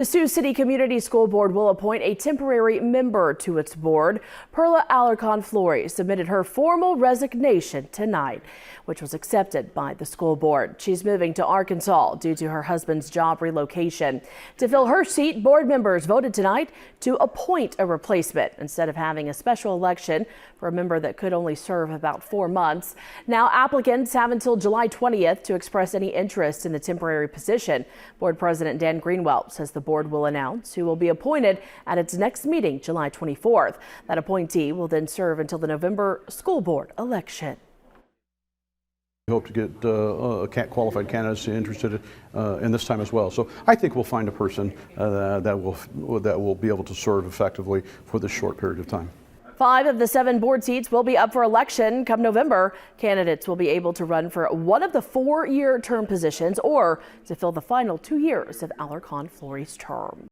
The Sioux City Community School Board will appoint a temporary member to its board. Perla Alarcon-Flory submitted her formal resignation tonight, which was accepted by the school board. She's moving to Arkansas due to her husband's job relocation. To fill her seat, board members voted tonight to appoint a replacement instead of having a special election for a member that could only serve about 4 months. Now applicants have until July 20th to express any interest in the temporary position. Board President Dan Greenwell says the board will announce who will be appointed at its next meeting July 24th. That appointee will then serve until the November school board election. We hope to get qualified candidates interested in this time as well. So I think we'll find a person that will be able to serve effectively for this short period of time. 5 of the 7 board seats will be up for election come November. Candidates will be able to run for one of the 4-year term positions or to fill the final 2 years of Alarcon-Flory's term.